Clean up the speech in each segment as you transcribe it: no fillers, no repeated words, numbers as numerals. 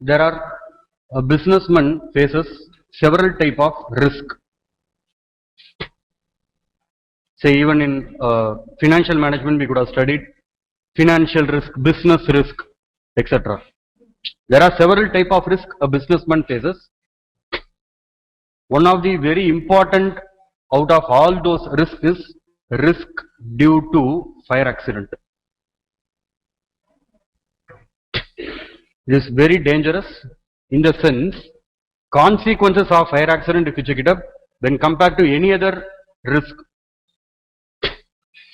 there are a businessman faces several type of risk. Say even in financial management we could have studied financial risk, business risk, etc. There are several type of risk a businessman faces. One of the very important out of all those risks is risk due to fire accident. It is very dangerous in the sense consequences of fire accident, if you check it up, when compared to any other risk.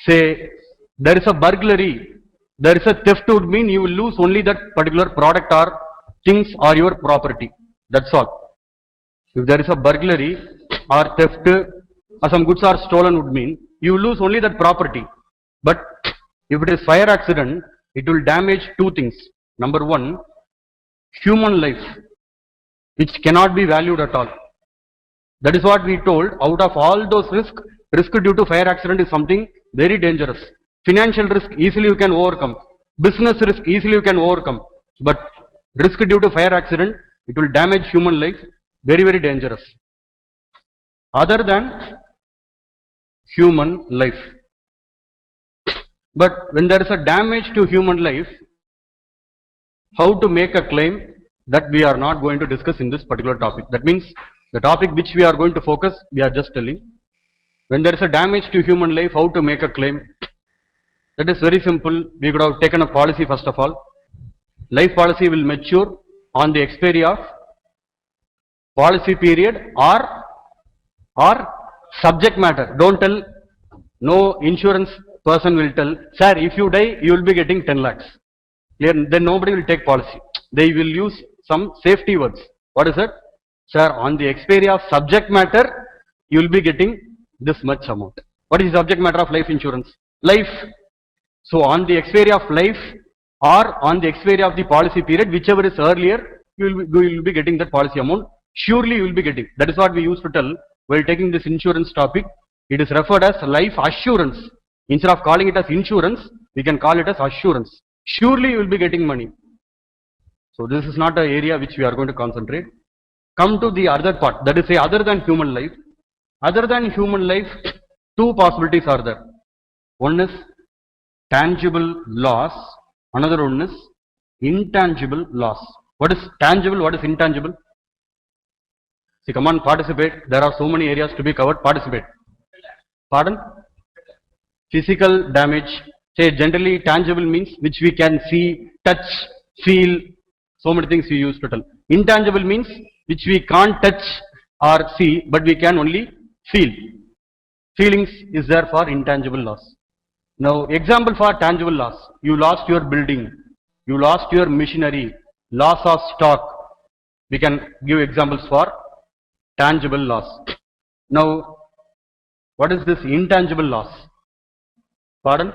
Say there is a burglary, there is a theft, would mean you will lose only that particular product or things or your property. That's all. If there is a burglary or theft or some goods are stolen, would mean you lose only that property. But if it is fire accident, it will damage two things. Number one, human life, which cannot be valued at all. That is what we told. Out of all those risk due to fire accident is something very dangerous. Financial risk easily you can overcome. Business risk easily you can overcome. But risk due to fire accident, it will damage human life. Very, very dangerous. Other than human life. But when there is a damage to human life, how to make a claim, that we are not going to discuss in this particular topic. That means the topic which we are going to focus, we are just telling. When there is a damage to human life, how to make a claim? That is very simple. We could have taken a policy first of all. Life policy will mature on the expiry of policy period or subject matter. Don't tell, no insurance person will tell, sir, if you die, you will be getting 10 lakhs. Then nobody will take policy. They will use some safety words. What is it? Sir, on the expiry of subject matter, you will be getting this much amount. What is the subject matter of life insurance? Life. So on the expiry of life or on the expiry of the policy period, whichever is earlier, you will be getting that policy amount. Surely you will be getting. That is what we used to tell while taking this insurance topic. It is referred as life assurance. Instead of calling it as insurance, we can call it as assurance. Surely you will be getting money. So this is not an area which we are going to concentrate. Come to the other part, that is say other than human life. Other than human life, two possibilities are there. One is tangible loss, another one is intangible loss. What is tangible, what is intangible? See, come on, participate. There are so many areas to be covered. Participate. Pardon? Physical damage. Say generally tangible means which we can see, touch, feel. So many things we use to tell. Intangible means which we can't touch or see, but we can only feel. Feelings is there for intangible loss. Now, example for tangible loss. You lost your building. You lost your machinery. Loss of stock. We can give examples for tangible loss. Now, what is this intangible loss? Pardon?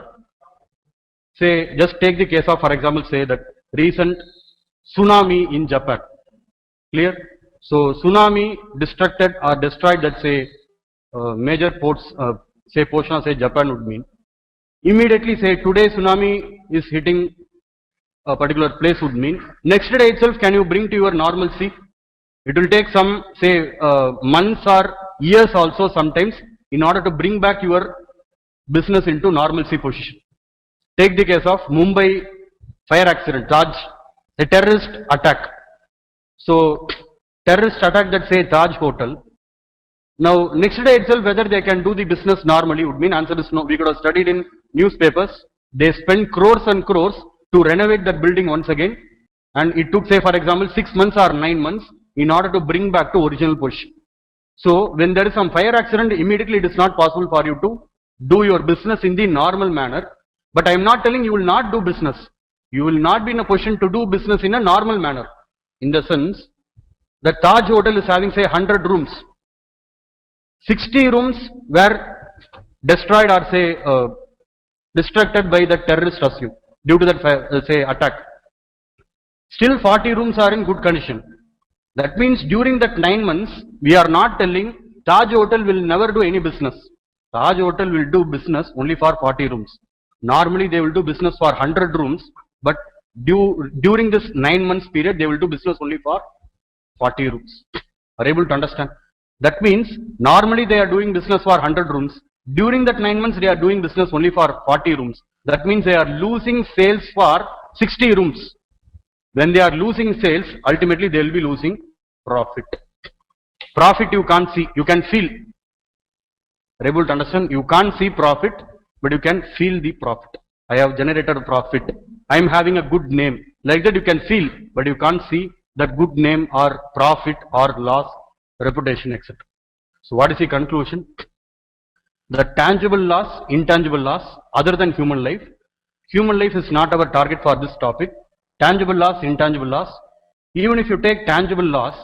Say, just take the case of, for example, say that recent tsunami in Japan. Clear? So, tsunami destructed or destroyed that say major ports, say portion of say Japan would mean. Immediately say today tsunami is hitting a particular place would mean. Next day itself can you bring to your normalcy? It will take some say months or years also sometimes in order to bring back your business into normalcy position. Take the case of Mumbai fire accident, Taj, a terrorist attack. So, terrorist attack that say Taj Hotel. Now, next day itself whether they can do the business normally would mean answer is no. We could have studied in newspapers. They spend crores and crores to renovate that building once again. And it took say for example 6 months or 9 months in order to bring back to original position. So, when there is some fire accident, immediately it is not possible for you to do your business in the normal manner. But I am not telling you will not do business. You will not be in a position to do business in a normal manner. In the sense, the Taj Hotel is having say 100 rooms. 60 rooms were destroyed or say destructed by the terrorist assume due to that say attack. Still 40 rooms are in good condition. That means during that 9 months, we are not telling Taj Hotel will never do any business. Taj Hotel will do business only for 40 rooms. Normally they will do business for 100 rooms, but during this 9 months period, they will do business only for 40 rooms. Are able to understand? That means normally they are doing business for 100 rooms. During that 9 months, they are doing business only for 40 rooms. That means they are losing sales for 60 rooms. When they are losing sales, ultimately they will be losing profit. Profit you can't see, you can feel. Are able to understand? You can't see profit, but you can feel the profit. I have generated a profit. I am having a good name. Like that you can feel, but you can't see that good name or profit or loss, reputation, etc. So what is the conclusion? The tangible loss, intangible loss, other than human life. Human life is not our target for this topic. Tangible loss, intangible loss. Even if you take tangible loss,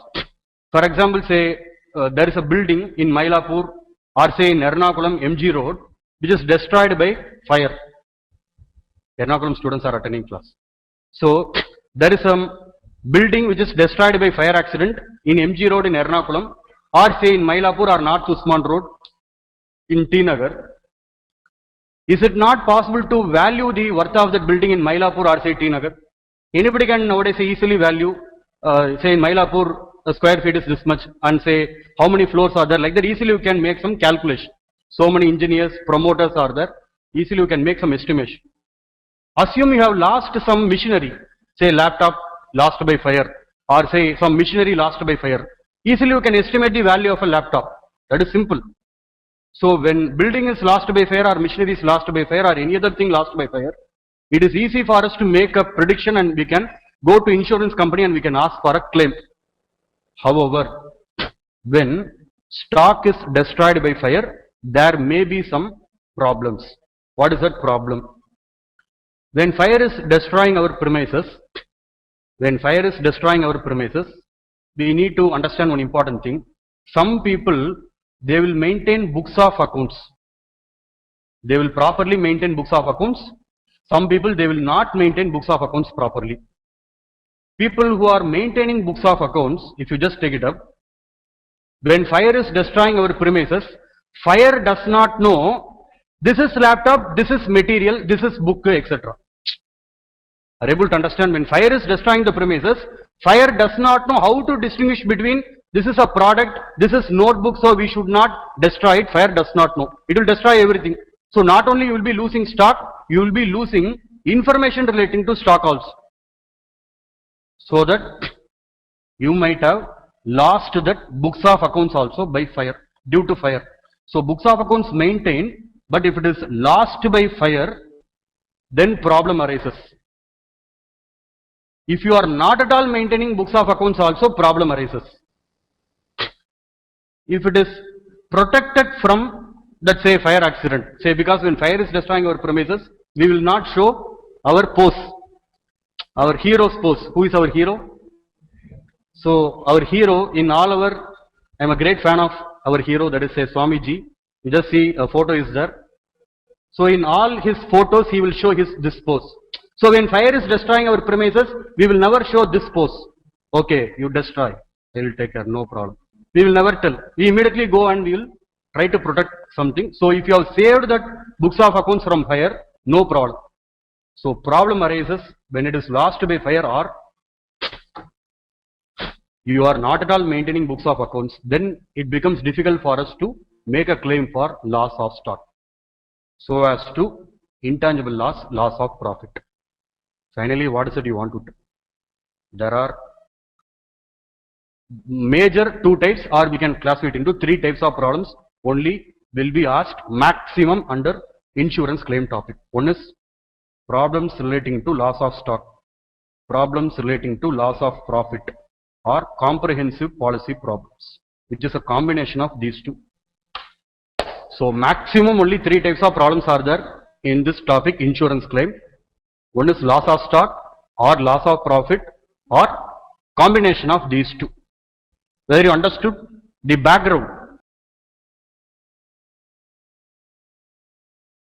for example, say there is a building in Mylapore or say in Ernakulam MG Road, which is destroyed by fire. Ernakulam students are attending class. So there is some building which is destroyed by fire accident in MG Road in Ernakulam, or say in Mylapore or North Usman Road in T Nagar. Is it not possible to value the worth of that building in Mylapore or say T Nagar? Anybody can nowadays easily value, say in Mylapore a square feet is this much, and say how many floors are there. Like that easily you can make some calculation. So many engineers, promoters are there. Easily you can make some estimation. Assume you have lost some machinery, say laptop lost by fire, or say some machinery lost by fire. Easily you can estimate the value of a laptop. That is simple. So when building is lost by fire or machinery is lost by fire or any other thing lost by fire, it is easy for us to make a prediction and we can go to insurance company and we can ask for a claim. However, when stock is destroyed by fire, there may be some problems. What is that problem? When fire is destroying our premises, we need to understand one important thing. Some people, they will maintain books of accounts. They will properly maintain books of accounts. Some people, they will not maintain books of accounts properly. People who are maintaining books of accounts, if you just take it up, when fire is destroying our premises, fire does not know this is laptop, this is material, this is book, etc. Are able to understand? When fire is destroying the premises, fire does not know how to distinguish between this is a product, this is notebook, so we should not destroy it. Fire does not know. It will destroy everything. So not only you will be losing stock, you will be losing information relating to stock also. So that you might have lost that books of accounts also by fire, due to fire. So books of accounts maintained, but if it is lost by fire, then problem arises. If you are not at all maintaining books of accounts also, problem arises. If it is protected from, let's say, fire accident, say because when fire is destroying our premises, we will not show our pose, our hero's pose. Who is our hero? So our hero in all our, I am a great fan of our hero, that is say Swamiji. You just see a photo is there. So in all his photos, he will show this pose. So when fire is destroying our premises, we will never show this pose. Okay, you destroy, I will take care, no problem. We will never tell. We immediately go and we will try to protect something. So if you have saved that books of accounts from fire, no problem. So problem arises when it is lost by fire or you are not at all maintaining books of accounts, then it becomes difficult for us to make a claim for loss of stock. So as to intangible loss, loss of profit. Finally, what is it you want to do? There are major two types, or we can classify it into three types of problems only will be asked maximum under insurance claim topic. One is problems relating to loss of stock, problems relating to loss of profit, or comprehensive policy problems, which is a combination of these two. So maximum only three types of problems are there in this topic, insurance claim. One is loss of stock or loss of profit or combination of these two. Whether you understood the background,